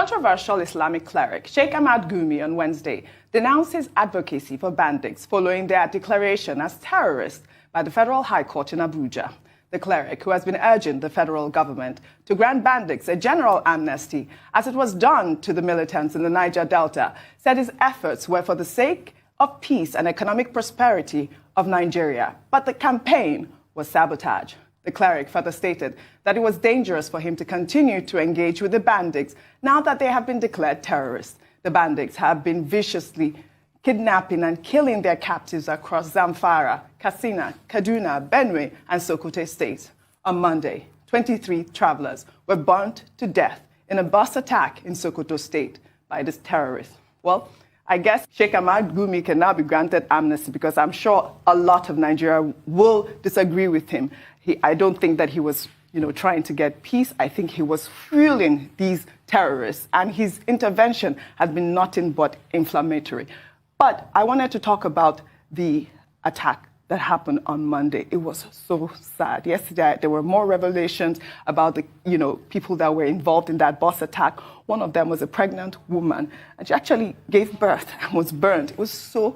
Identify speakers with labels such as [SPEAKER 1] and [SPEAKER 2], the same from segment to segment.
[SPEAKER 1] Controversial Islamic cleric Sheikh Ahmad Gumi on Wednesday denounced his advocacy for bandits following their declaration as terrorists by the Federal High Court in Abuja. The cleric, who has been urging the federal government to grant bandits a general amnesty, as it was done to the militants in the Niger Delta, said his efforts were for the sake of peace and economic prosperity of Nigeria. But the campaign was sabotage. The cleric further stated that it was dangerous for him to continue to engage with the bandits now that they have been declared terrorists. The bandits have been viciously kidnapping and killing their captives across Zamfara, Katsina, Kaduna, Benue, and Sokoto states. On Monday, 23 travelers were burnt to death in a bus attack in Sokoto state by these terrorists. Well, I guess Sheikh Ahmad Gumi can now be granted amnesty because I'm sure a lot of Nigeria will disagree with him. I don't think that he was, trying to get peace. I think he was fueling these terrorists, and his intervention has been nothing but inflammatory. But I wanted to talk about the attack that happened on Monday. It was so sad. Yesterday, there were more revelations about the, people that were involved in that bus attack. One of them was a pregnant woman, and she actually gave birth and was burned. It was so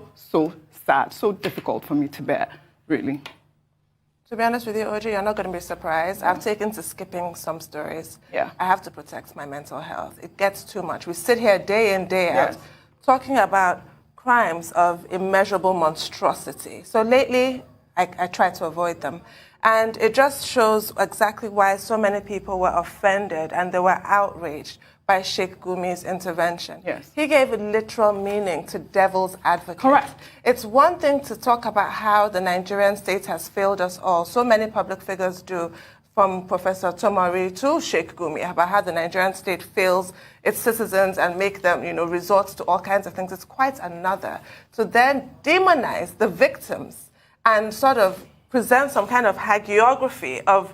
[SPEAKER 1] sad, so difficult for me to bear, really.
[SPEAKER 2] To be honest with you, OJ, you're not going to be surprised. I've taken to skipping some stories.
[SPEAKER 1] Yeah.
[SPEAKER 2] I have to protect my mental health. It gets too much. We sit here day in, day out, talking about crimes of immeasurable monstrosity. So lately, I try to avoid them. And it just shows exactly why so many people were offended and they were outraged by Sheikh Gumi's intervention.
[SPEAKER 1] Yes.
[SPEAKER 2] He gave a literal meaning to devil's advocate.
[SPEAKER 1] Correct.
[SPEAKER 2] It's one thing to talk about how the Nigerian state has failed us all. So many public figures do, from Professor Tomori to Sheikh Gumi, about how the Nigerian state fails its citizens and make them, resort to all kinds of things. It's quite another to then demonize the victims and sort of present some kind of hagiography of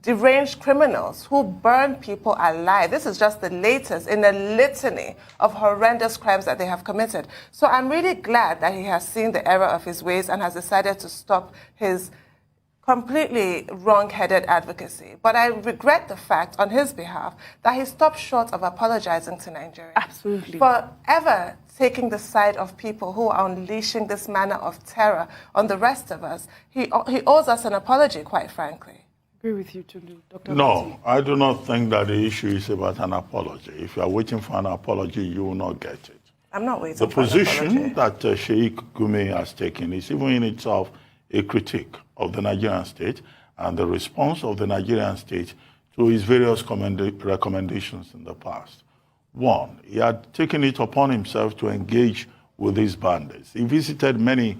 [SPEAKER 2] deranged criminals who burn people alive. This is just the latest in a litany of horrendous crimes that they have committed. So I'm really glad that he has seen the error of his ways and has decided to stop his completely wrong-headed advocacy. But I regret the fact, on his behalf, that he stopped short of apologizing to Nigeria.
[SPEAKER 1] Absolutely.
[SPEAKER 2] For ever taking the side of people who are unleashing this manner of terror on the rest of us. He owes us an apology, quite frankly.
[SPEAKER 1] Agree with you, Tulu. Dr.
[SPEAKER 3] No, I do not think that the issue is about an apology. If you are waiting for an apology, you will not get it.
[SPEAKER 2] I'm not waiting
[SPEAKER 3] the
[SPEAKER 2] for an apology.
[SPEAKER 3] The position that Sheikh Gumi has taken is even in itself a critique of the Nigerian state and the response of the Nigerian state to his various recommendations in the past. One, he had taken it upon himself to engage with these bandits. He visited many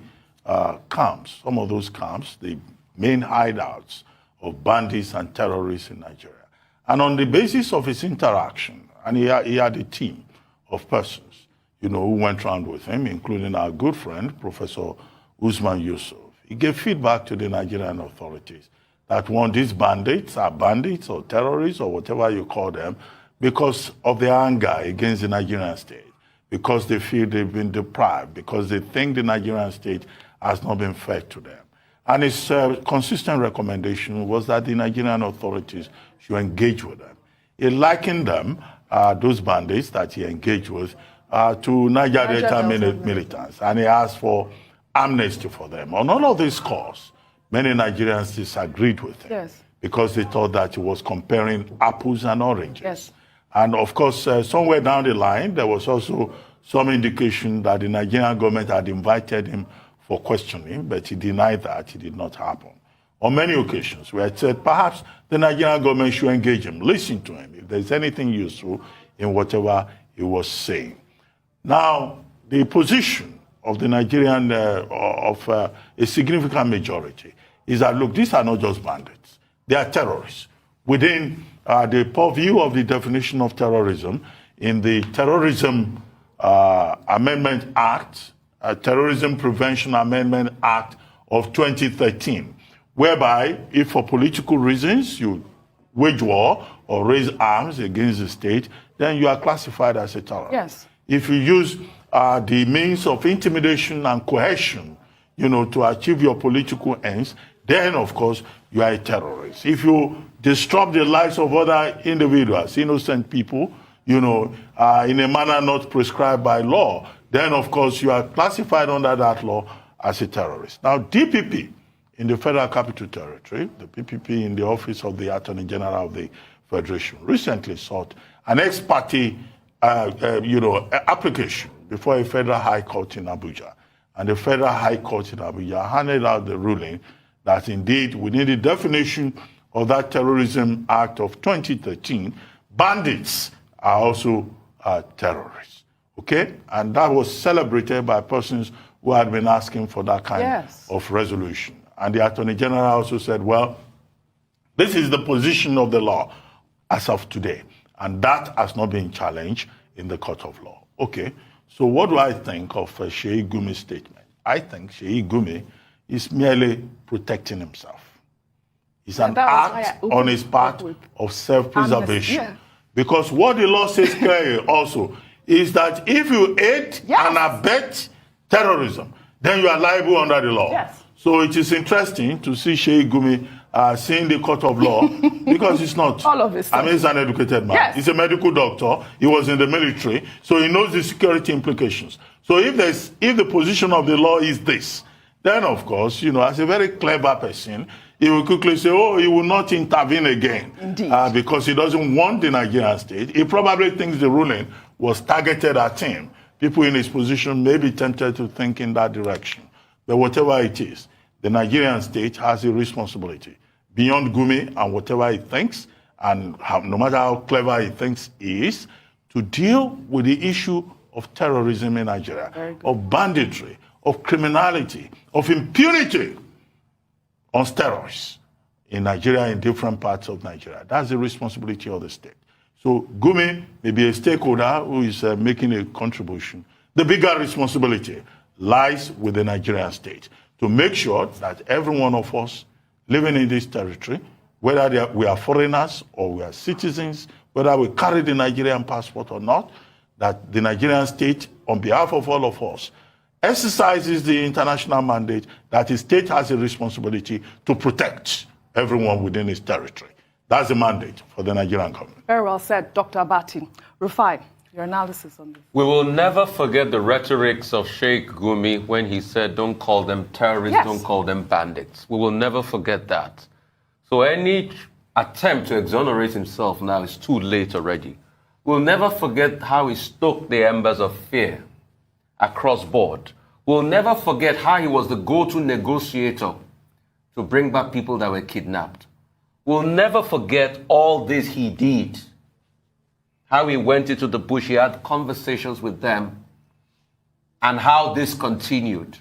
[SPEAKER 3] camps, some of those camps, the main hideouts of bandits and terrorists in Nigeria. And on the basis of his interaction, and he had a team of persons, who went around with him, including our good friend, Professor Usman Yusuf. He gave feedback to the Nigerian authorities that these bandits are bandits or terrorists or whatever you call them because of their anger against the Nigerian state, because they feel they've been deprived, because they think the Nigerian state has not been fair to them. And his consistent recommendation was that the Nigerian authorities should engage with them. He likened them, those bandits that he engaged with, to Niger Delta militants, and he asked for amnesty for them. On all of these scores, many Nigerians disagreed with him because they thought that he was comparing apples and oranges.
[SPEAKER 1] Yes.
[SPEAKER 3] And of course, somewhere down the line, there was also some indication that the Nigerian government had invited him for questioning, but he denied that. It did not happen. On many occasions, we had said perhaps the Nigerian government should engage him, listen to him, if there's anything useful in whatever he was saying. Now, the position of the Nigerian, a significant majority, is that, look, these are not just bandits. They are terrorists. Within the purview of the definition of terrorism, in the Terrorism Amendment Act, Terrorism Prevention Amendment Act of 2013, whereby if for political reasons you wage war or raise arms against the state, then you are classified as a terrorist.
[SPEAKER 1] Yes.
[SPEAKER 3] If you use the means of intimidation and coercion, to achieve your political ends, then, of course, you are a terrorist. If you disrupt the lives of other individuals, innocent people, in a manner not prescribed by law, then of course you are classified under that law as a terrorist. Now, DPP in the Federal Capital Territory, the PPP in the Office of the Attorney General of the Federation, recently sought an ex parte, application before a Federal High Court in Abuja. And the Federal High Court in Abuja handed out the ruling that indeed, within the definition of that Terrorism Act of 2013, bandits are also terrorists. Okay? And that was celebrated by persons who had been asking for that kind of resolution. And the Attorney General also said, well, this is the position of the law as of today. And that has not been challenged in the court of law. Okay, so what do I think of Sheyi Gumi's statement? I think Sheyi Gumi is merely protecting himself. It's an act on his part of self-preservation. Yeah. Because what the law says clearly also is that if you aid and abet terrorism, then you are liable under the law. Yes. So it is interesting to see Sheyi Gumi seeing the court of law because he's not.
[SPEAKER 1] All of his.
[SPEAKER 3] I mean, he's an educated man. Yes. He's a medical doctor. He was in the military, so he knows the security implications. So if the position of the law is this, then of course, as a very clever person, he will quickly say, oh, he will not intervene again.
[SPEAKER 1] Indeed.
[SPEAKER 3] Because he doesn't want the Nigerian state. He probably thinks the ruling was targeted at him. People in his position may be tempted to think in that direction. But whatever it is, the Nigerian state has a responsibility beyond Gumi and whatever he thinks, and no matter how clever he thinks he is, to deal with the issue of terrorism in Nigeria, of banditry, of criminality, of impunity on steroids in Nigeria, in different parts of Nigeria. That's the responsibility of the state. So Gumi may be a stakeholder who is making a contribution. The bigger responsibility lies with the Nigerian state to make sure that every one of us living in this territory, whether we are foreigners or we are citizens, whether we carry the Nigerian passport or not, that the Nigerian state, on behalf of all of us, exercises the international mandate that the state has a responsibility to protect everyone within its territory. That's the mandate for the Nigerian government.
[SPEAKER 1] Very well said, Dr. Abati. Rufai, your analysis on this.
[SPEAKER 4] We will never forget the rhetorics of Sheikh Gumi when he said, don't call them terrorists, don't call them bandits. We will never forget that. So any attempt to exonerate himself now is too late already. We'll never forget how he stoked the embers of fear across board. We'll never forget how he was the go-to negotiator to bring back people that were kidnapped. We'll never forget all this he did. How he went into the bush, he had conversations with them, and how this continued.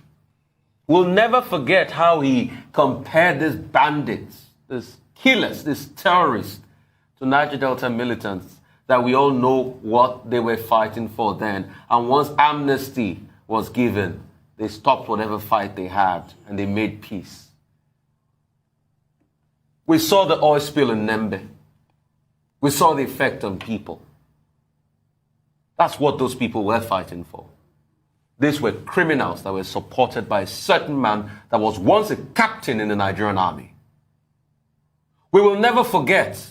[SPEAKER 4] We'll never forget how he compared these bandits, these killers, these terrorists, to Niger Delta militants that we all know what they were fighting for then. And once amnesty was given, they stopped whatever fight they had and they made peace. We saw the oil spill in Nembe. We saw the effect on people. That's what those people were fighting for. These were criminals that were supported by a certain man that was once a captain in the Nigerian army. We will never forget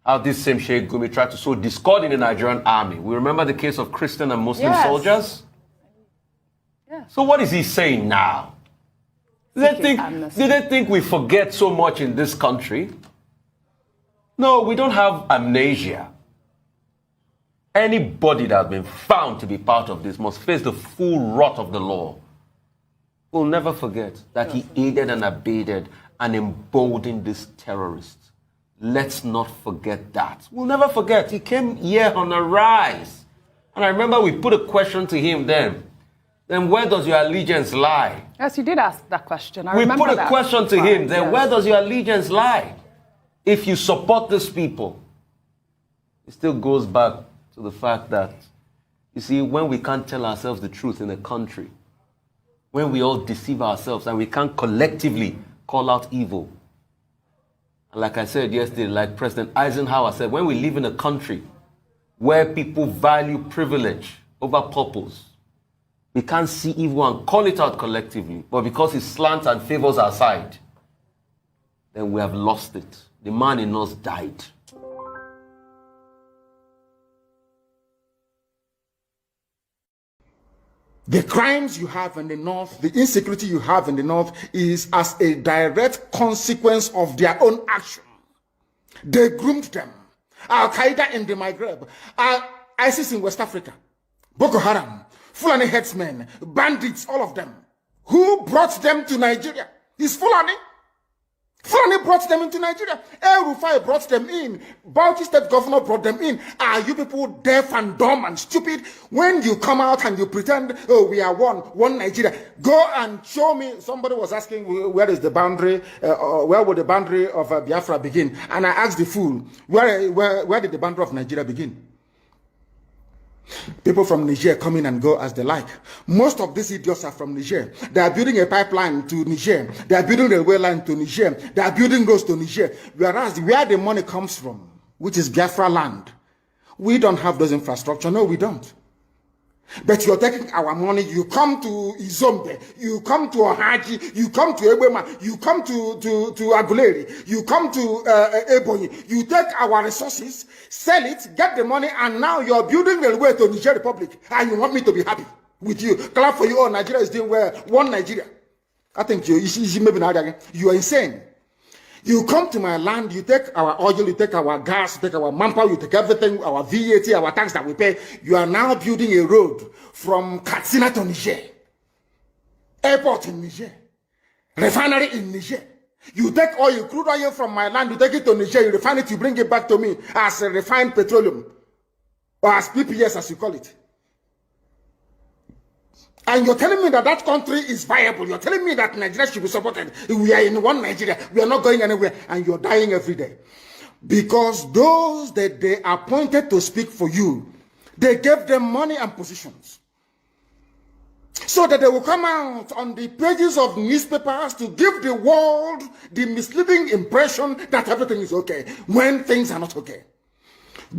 [SPEAKER 4] how this same Sheikh Gumi tried to sow discord in the Nigerian army. We remember the case of Christian and Muslim soldiers. So what is he saying now? Do they think we forget so much in this country? No, we don't have amnesia. Anybody that has been found to be part of this must face the full wrath of the law. We'll never forget that he aided and abetted and emboldened these terrorists. Let's not forget that. We'll never forget. He came here on a rise. And I remember we put a question to him then. Then where does your allegiance lie?
[SPEAKER 1] Yes, you did ask that question.
[SPEAKER 4] We put a question to him. Then where does your allegiance lie? If you support these people, it still goes back to the fact that, you see, when we can't tell ourselves the truth in a country, when we all deceive ourselves and we can't collectively call out evil, and like I said yesterday, like President Eisenhower said, when we live in a country where people value privilege over purpose, we can't see evil and call it out collectively, but because it slants and favors our side, then we have lost it. The man in us died.
[SPEAKER 5] The crimes you have in the north, the insecurity you have in the north is as a direct consequence of their own action. They groomed them. Al-Qaeda in the Maghreb, ISIS in West Africa, Boko Haram, Fulani headsmen, bandits, all of them. Who brought them to Nigeria? It's Fulani. Fulani brought them into Nigeria. El Rufai brought them in. Bauchi State Governor brought them in. Are you people deaf and dumb and stupid? When you come out and you pretend, oh, we are one Nigeria, go and show me. Somebody was asking, where is the boundary, where would the boundary of Biafra begin? And I asked the fool, where did the boundary of Nigeria begin? People from Niger come in and go as they like. Most of these idiots are from Niger. They are building a pipeline to Niger. They are building a railway line to Niger. They are building roads to Niger. Whereas where the money comes from, which is Biafra land, we don't have those infrastructure. No, we don't. But you're taking our money, you come to Izombe, you come to Ohaji, you come to Ebema, you come to Aguleri, you come to Ebonyi, you take our resources, sell it, get the money, and now you're building a way to Niger Republic, and you want me to be happy with you. Clap for you, oh, Nigeria is doing well, one Nigeria. I think you are insane. You come to my land, you take our oil, you take our gas, you take our manpower, you take everything, our VAT, our tax that we pay. You are now building a road from Katsina to Niger, airport in Niger, refinery in Niger. You take oil, crude oil from my land, you take it to Niger, you refine it, you bring it back to me as a refined petroleum, or as PPS as you call it. And you're telling me that that country is viable. You're telling me that Nigeria should be supported. We are in one Nigeria. We are not going anywhere. And you're dying every day. Because those that they appointed to speak for you, they gave them money and positions. So that they will come out on the pages of newspapers to give the world the misleading impression that everything is okay, when things are not okay.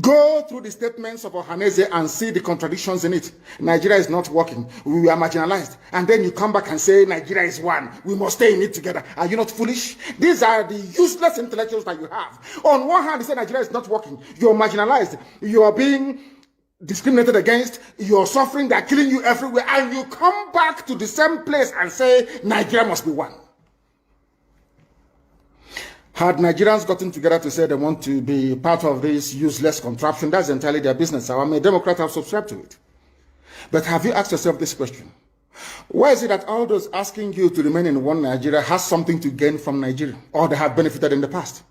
[SPEAKER 5] Go through the statements of Ohaneze and see the contradictions in it. Nigeria is not working. We are marginalized. And then you come back and say Nigeria is one. We must stay in it together. Are you not foolish? These are the useless intellectuals that you have. On one hand, you say Nigeria is not working. You're marginalized. You are being discriminated against. You're suffering. They're killing you everywhere. And you come back to the same place and say Nigeria must be one. Had Nigerians gotten together to say they want to be part of this useless contraption, that's entirely their business. I'm a Democrat, I've subscribed to it. But have you asked yourself this question? Why is it that all those asking you to remain in one Nigeria has something to gain from Nigeria, or they have benefited in the past?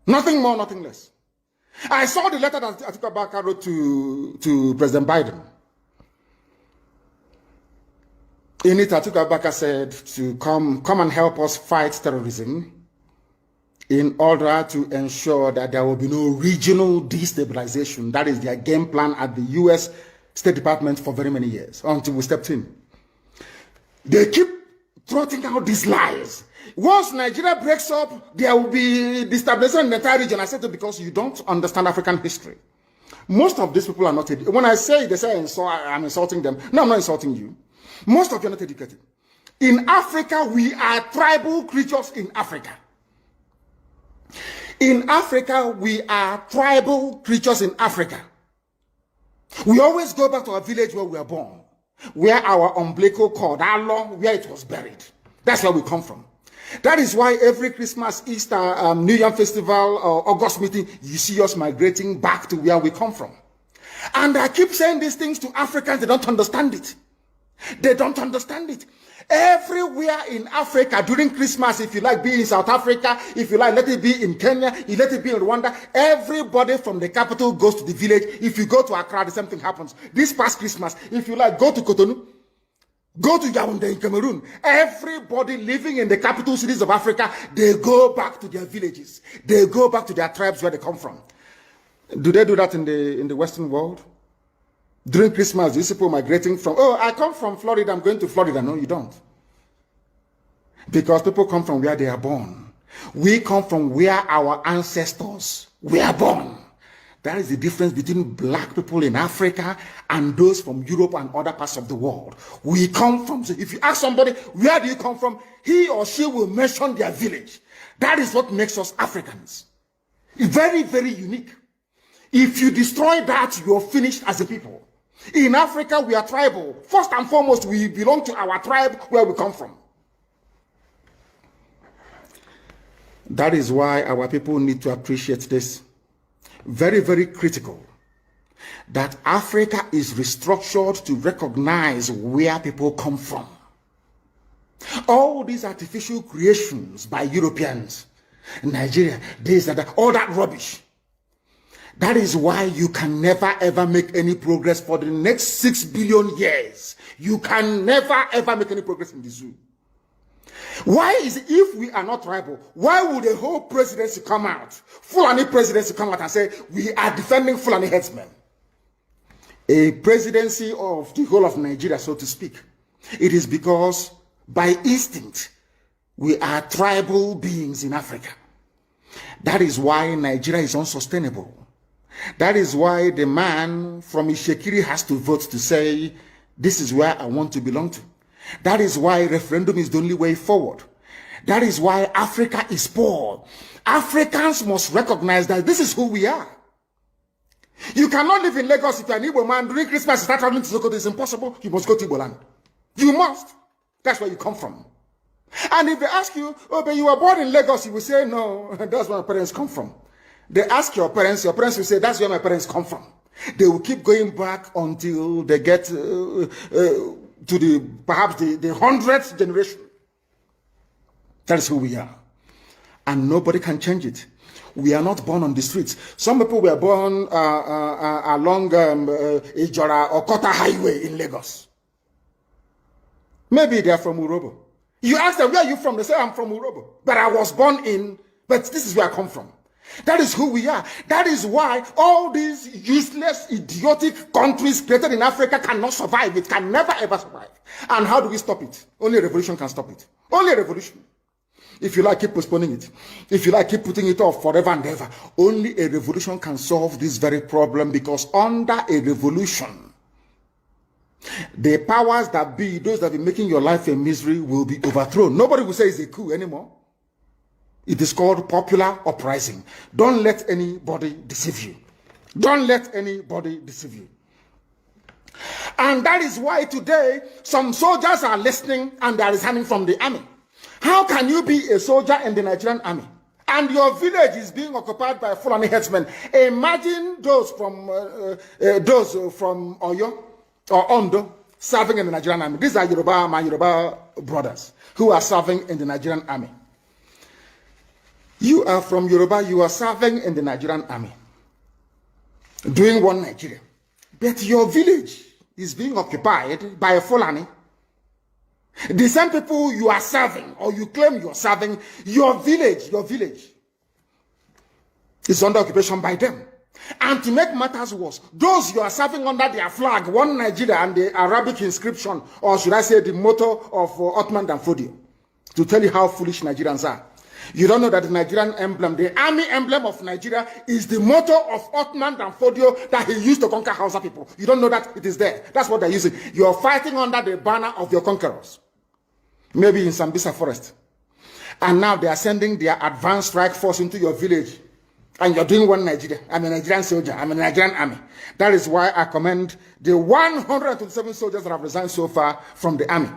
[SPEAKER 5] Nothing more, nothing less. I saw the letter that Atiku Abubakar wrote to President Biden. In it, Atiku Abubakar said to come and help us fight terrorism, in order to ensure that there will be no regional destabilization. That is their game plan at the U.S. State Department for very many years, until we stepped in. They keep trotting out these lies. Once Nigeria breaks up, there will be destabilization in the entire region. I said it because you don't understand African history. Most of these people are not educated. When I say, they say I'm insulting them. No, I'm not insulting you. Most of you are not educated. In Africa, we are tribal creatures in Africa. In Africa, we are tribal creatures in Africa. We always go back to our village where we were born, where our umbilical cord, how long, where it was buried. That's where we come from. That is why every Christmas, Easter, New Year festival, or August meeting, you see us migrating back to where we come from. And I keep saying these things to Africans, they don't understand it. They don't understand it. Everywhere in Africa during Christmas, if you like, be in South Africa, if you like, let it be in Kenya, let it be in Rwanda, everybody from the capital goes to the village. If you go to Accra, the same thing happens. This past Christmas, if you like, go to Cotonou, go to Yaoundé in Cameroon. Everybody living in the capital cities of Africa, they go back to their villages. They go back to their tribes where they come from. Do they do that in the Western world? During Christmas, these people migrating from, oh, I come from Florida, I'm going to Florida. No, you don't. Because people come from where they are born. We come from where our ancestors were born. That is the difference between black people in Africa and those from Europe and other parts of the world. We come from, so if you ask somebody, where do you come from? He or she will mention their village. That is what makes us Africans. Very, very unique. If you destroy that, you're finished as a people. In Africa, we are tribal. First and foremost, we belong to our tribe where we come from. That is why our people need to appreciate this. Very, very critical. That Africa is restructured to recognize where people come from. All these artificial creations by Europeans, Nigeria, this and that, all that rubbish. That is why you can never ever make any progress for the next 6 billion years. You can never ever make any progress in the zoo. Why is it, if we are not tribal, why would the whole presidency come out, Fulani presidency come out and say, we are defending Fulani headsmen? A presidency of the whole of Nigeria, so to speak. It is because by instinct, we are tribal beings in Africa. That is why Nigeria is unsustainable. That is why the man from Ishekiri has to vote to say, this is where I want to belong to. That is why referendum is the only way forward. That is why Africa is poor. Africans must recognize that this is who we are. You cannot live in Lagos if you're an Igbo man. During Christmas, you start traveling to Sokoto. It's impossible. You must go to Igbo land. You must. That's where you come from. And if they ask you, oh, but you were born in Lagos, you will say, no, that's where my parents come from. They ask your parents will say, that's where my parents come from. They will keep going back until they get to perhaps the 100th generation. That is who we are. And nobody can change it. We are not born on the streets. Some people were born along Ijora or Kota Highway in Lagos. Maybe they are from Urobo. You ask them, where are you from? They say, I'm from Urobo. But I was born in, but this is where I come from. That is who we are. That is why all these useless, idiotic countries created in Africa cannot survive. It can never ever survive. And how do we stop it? Only a revolution can stop it. Only a revolution. If you like, keep postponing it. If you like, keep putting it off forever and ever. Only a revolution can solve this very problem, because under a revolution, the powers that be, those that be making your life a misery, will be overthrown. Nobody will say it's a coup anymore. It is called popular uprising. Don't let anybody deceive you. Don't let anybody deceive you. And that is why today some soldiers are listening and they are resigning from the army. How can you be a soldier in the Nigerian army and your village is being occupied by Fulani headsmen? Imagine those from Oyo or Ondo serving in the Nigerian army. These are my Yoruba brothers who are serving in the Nigerian army. You are from Yoruba, you are serving in the Nigerian army, doing one Nigeria. But your village is being occupied by a Fulani. The same people you are serving, or you claim you are serving, your village is under occupation by them. And to make matters worse, those you are serving under their flag, one Nigeria, and the Arabic inscription, or should I say the motto of Ottoman Danfodio, to tell you how foolish Nigerians are. You don't know that the Nigerian emblem, the army emblem of Nigeria, is the motto of Ottoman Danfodio that he used to conquer Hausa people. You don't know that it is there. That's what they're using. You're fighting under the banner of your conquerors. Maybe in Sambisa forest. And now they are sending their advanced strike force into your village. And you're doing one Nigeria. I'm a Nigerian soldier. I'm a Nigerian army. That is why I commend the 127 soldiers that have resigned so far from the army.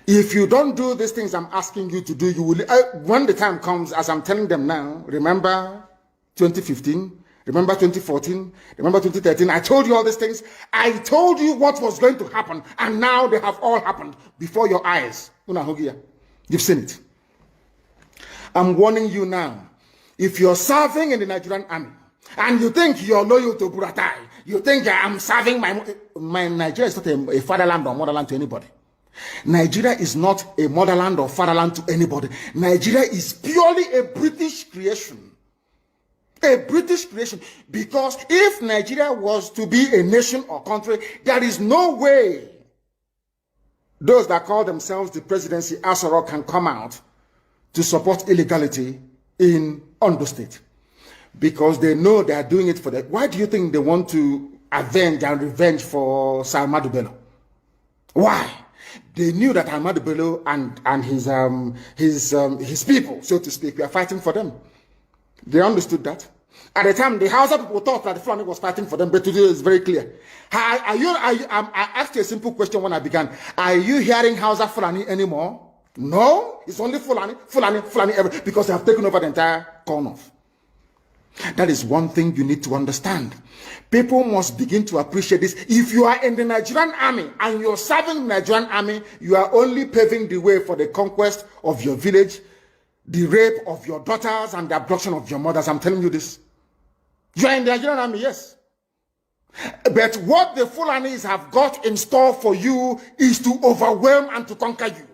[SPEAKER 5] If you don't do these things I'm asking you to do, you will, when the time comes, as I'm telling them now, remember 2015, remember 2014, remember 2013, I told you all these things. I told you what was going to happen, and now they have all happened before your eyes. You've seen it. I'm warning you now. If you're serving in the Nigerian army, and you think you're loyal to Buratai, you think I'm serving my Nigeria is not a fatherland or motherland to anybody. Nigeria is not a motherland or fatherland to anybody. Nigeria is purely a British creation. A British creation. Because if Nigeria was to be a nation or country, there is no way those that call themselves the presidency Asoro can come out to support illegality in Ondo State. Because they know they are doing it for that. Why do you think they want to avenge and revenge for Sir Ahmadu Bello? Why? They knew that Ahmadu Bello and his people, so to speak, were fighting for them. They understood that. At the time, the Hausa people thought that the Fulani was fighting for them, but today it's very clear. I asked you a simple question when I began. Are you hearing Hausa Fulani anymore? No, it's only Fulani, because they have taken over the entire corner. That is one thing you need to understand. People must begin to appreciate this. If you are in the Nigerian army and you're serving the Nigerian army, you are only paving the way for the conquest of your village, the rape of your daughters, and the abduction of your mothers. I'm telling you this. You are in the Nigerian army, yes. But what the Fulanis have got in store for you is to overwhelm and to conquer you.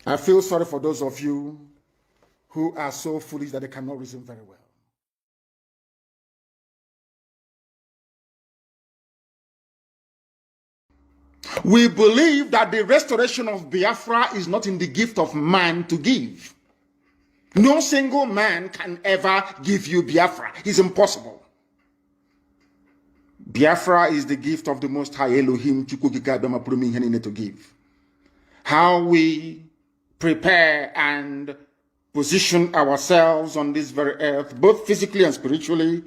[SPEAKER 5] I feel sorry for those of you who are so foolish that they cannot reason very well. We believe that the restoration of Biafra is not in the gift of man to give. No single man can ever give you Biafra. It's impossible. Biafra is the gift of the Most High Elohim to give. How we prepare and position ourselves on this very earth, both physically and spiritually,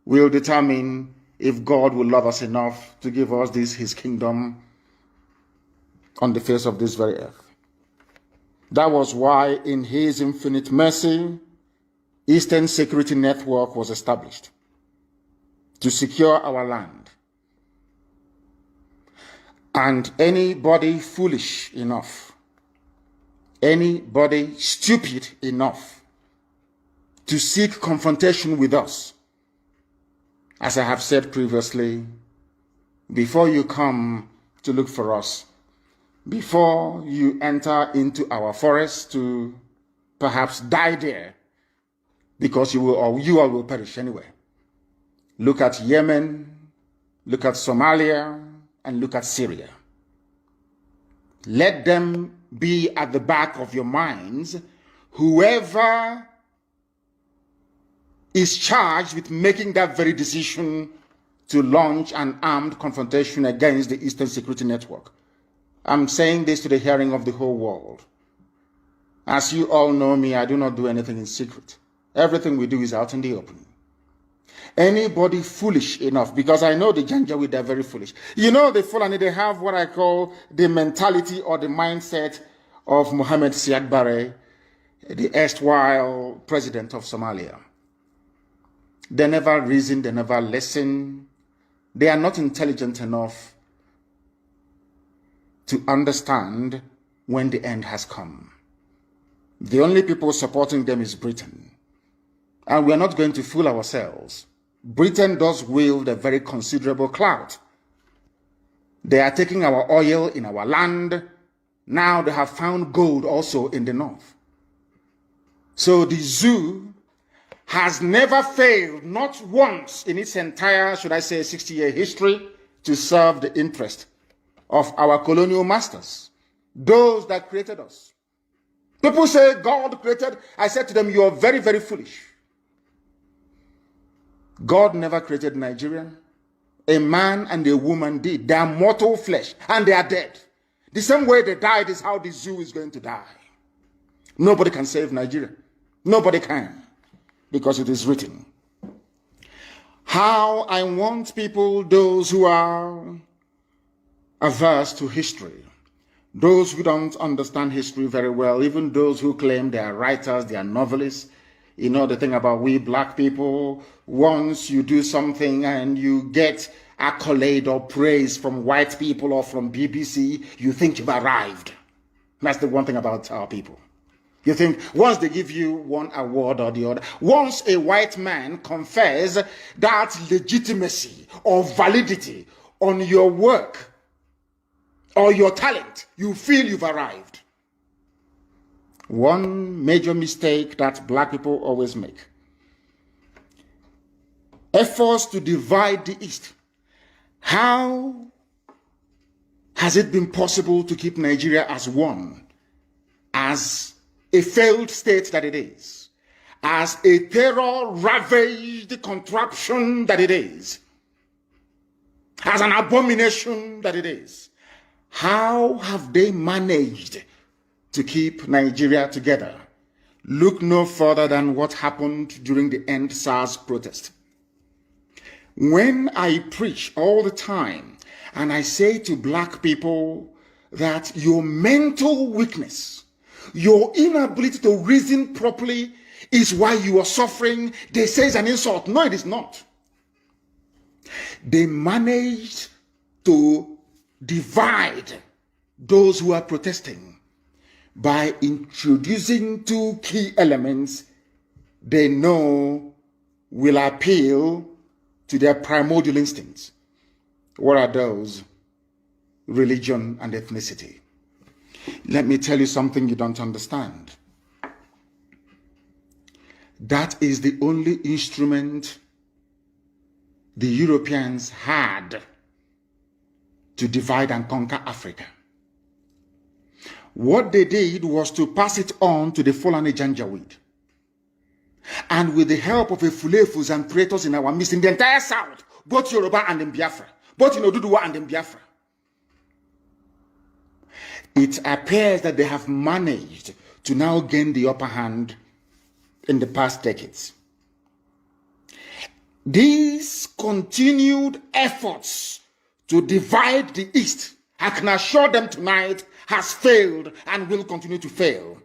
[SPEAKER 5] will determine if God will love us enough to give us his kingdom on the face of this very earth. That was why in his infinite mercy, Eastern Security Network was established to secure our land. And anybody foolish enough, anybody stupid enough to seek confrontation with us, as I have said previously, before you come to look for us, before you enter into our forest to perhaps die there, because you all will perish anyway. Look at Yemen, look at Somalia, and look at Syria. Let them be at the back of your minds. Whoever is charged with making that very decision to launch an armed confrontation against the Eastern Security Network. I'm saying this to the hearing of the whole world. As you all know me, I do not do anything in secret. Everything we do is out in the open. Anybody foolish enough, because I know the Janjaweed, they're very foolish. You know, the Fulani, they have what I call the mentality or the mindset of Mohammed Siad Barre, the erstwhile president of Somalia. They never reason, they never listen. They are not intelligent enough to understand when the end has come. The only people supporting them is Britain. And we are not going to fool ourselves. Britain does wield a very considerable clout. They are taking our oil in our land. Now they have found gold also in the north. So the zoo has never failed, not once in its entire, should I say, 60-year history, to serve the interest of our colonial masters, those that created us. People say God created. I said to them, you are very, very foolish. God never created Nigeria. A man and a woman did. They are mortal flesh and they are dead. The same way they died is how the zoo is going to die. Nobody can save Nigeria. Nobody can, because it is written. How I want people, those who are averse to history, those who don't understand history very well, even those who claim they are writers, they are novelists. You know the thing about we black people, once you do something and you get accolade or praise from white people or from BBC, you think you've arrived. That's the one thing about our people. You think once they give you one award or the other, once a white man confers that legitimacy or validity on your work or your talent, you feel you've arrived. One major mistake that black people always make: efforts to divide the East. How has it been possible to keep Nigeria as one, as a failed state that it is, as a terror-ravaged contraption that it is, as an abomination that it is? How have they managed to keep Nigeria together? Look no further than what happened during the End SARS protest. When I preach all the time and I say to black people that your mental weakness, your inability to reason properly is why you are suffering, they say it's an insult. No, it is not. They managed to divide those who are protesting by introducing two key elements they know will appeal to their primordial instincts. What are those? Religion and ethnicity. Let me tell you something you don't understand. That is the only instrument the Europeans had to divide and conquer Africa. What they did was to pass it on to the Fulani Janjaweed. And with the help of the Fulefus and traitors in our midst, in the entire South, both Yoruba and in Biafra, both in Oduduwa and in Biafra, it appears that they have managed to now gain the upper hand in the past decades. These continued efforts to divide the East, I can assure them tonight, has failed and will continue to fail.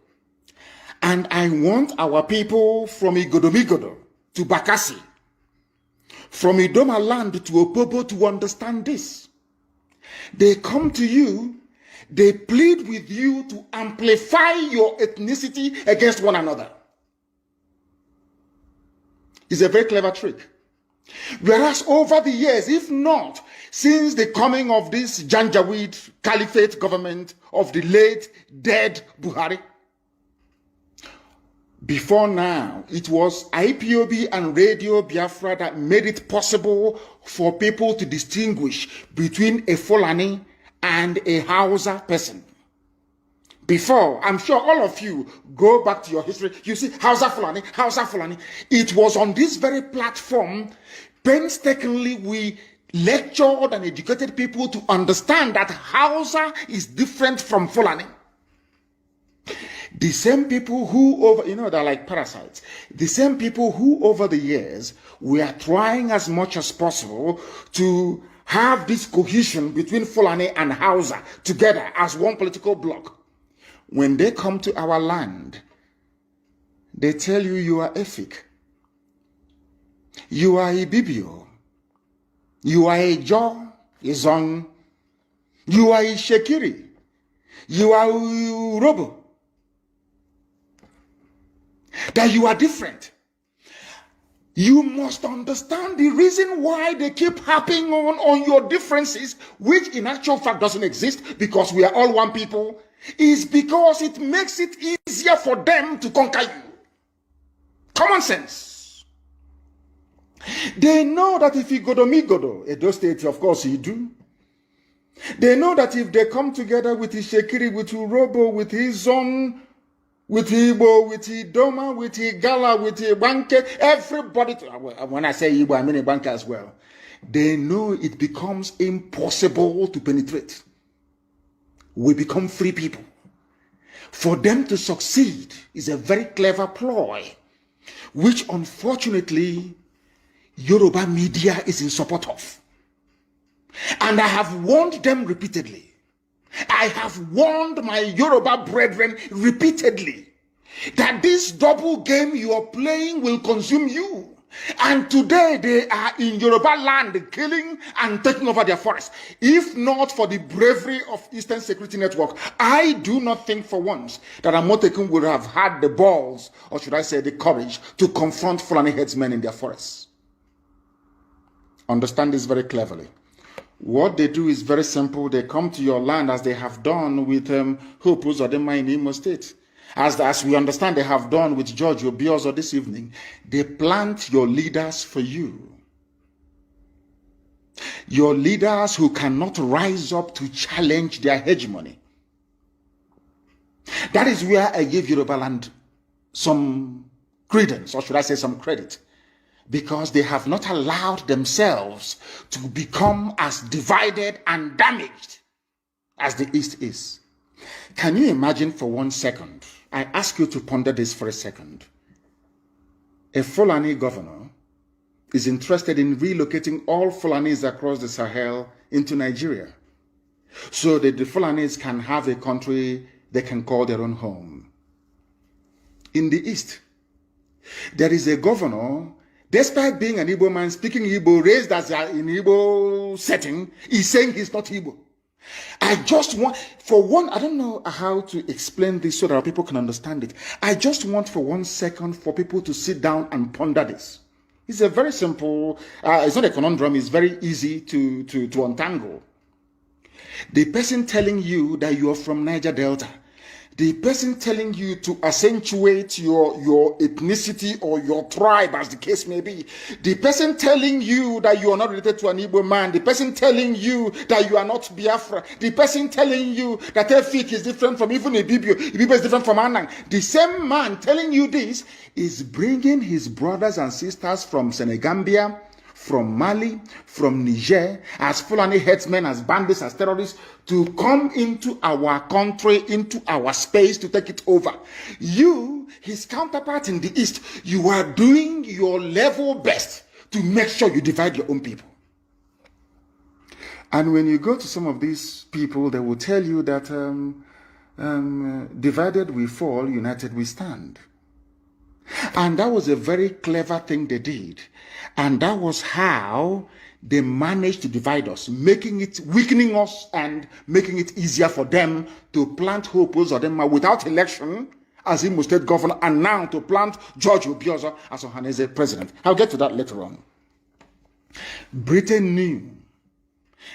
[SPEAKER 5] And I want our people from Igodomigodo to Bakassi, from Idoma land to Opobo to understand this. They come to you, they plead with you to amplify your ethnicity against one another. It's a very clever trick. Whereas over the years, if not since the coming of this Janjaweed Caliphate government of the late dead Buhari, before now, it was IPOB and Radio Biafra that made it possible for people to distinguish between a Fulani and a Hausa person. Before, I'm sure all of you go back to your history, you see Hausa Fulani, Hausa Fulani. It was on this very platform, painstakingly, we lectured and educated people to understand that Hausa is different from Fulani. The same people who they're like parasites. The same people who over the years were trying as much as possible to have this cohesion between Fulani and Hausa together as one political bloc. When they come to our land, they tell you you are Efik, you are a Bibio, you are a Jo, a Zong, you are a Shekiri, you are a Robo. That you are different. You must understand the reason why they keep harping on your differences, which in actual fact doesn't exist because we are all one people, is because it makes it easier for them to conquer you. Common sense. They know that if you go to Migodo, Edo State, of course you do. They know that if they come together with his Shekiri, with Urobo, with his Zon, with Igbo, with Idoma, with Igala, with Ibanke, everybody, when I say Igbo, I mean Ibanke as well. They know it becomes impossible to penetrate. We become free people. For them to succeed is a very clever ploy, which unfortunately Yoruba media is in support of. And I have warned them repeatedly. I have warned my Yoruba brethren repeatedly that this double game you are playing will consume you. And today they are in Yoruba land killing and taking over their forests. If not for the bravery of Eastern Security Network, I do not think for once that Amotekun would have had the balls, or should I say the courage, to confront Fulani headsmen in their forests. Understand this very cleverly. What they do is very simple. They come to your land as they have done with Hope Uzodinma in Imo State. As we understand they have done with George Obiozo this evening. They plant your leaders for you. Your leaders who cannot rise up to challenge their hegemony. That is where I give Yoruba land some credence, or should I say some credit. Because they have not allowed themselves to become as divided and damaged as the East is. Can you imagine for 1 second? I ask you to ponder this for a second. A Fulani governor is interested in relocating all Fulanis across the Sahel into Nigeria, so that the Fulanis can have a country they can call their own home. In the East, there is a governor, despite being an Igbo man, speaking Igbo, raised as in Igbo setting, is saying he's not Igbo. I just want, for one, I don't know how to explain this so that people can understand it. I just want for 1 second for people to sit down and ponder this. It's a very simple, it's not a conundrum, it's very easy to untangle. The person telling you that you are from Niger Delta, the person telling you to accentuate your ethnicity or your tribe, as the case may be, the person telling you that you are not related to an Igbo man, the person telling you that you are not Biafra, the person telling you that Efik is different from even Ibibio is different from Anang, the same man telling you this is bringing his brothers and sisters from Senegambia, from Mali, from Niger, as Fulani headsmen, as bandits, as terrorists, to come into our country, into our space, to take it over. You, his counterpart in the East, you are doing your level best to make sure you divide your own people. And when you go to some of these people, they will tell you that divided we fall, united we stand. And that was a very clever thing they did. And that was how they managed to divide us, weakening us and making it easier for them to plant Hope Uzodinma without election as Imo State governor, and now to plant George Obiozor as Ohaneze president. I'll get to that later on. Britain knew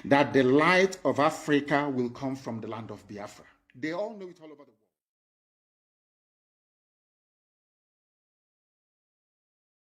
[SPEAKER 5] that the light of Africa will come from the land of Biafra. They all know it all over the world.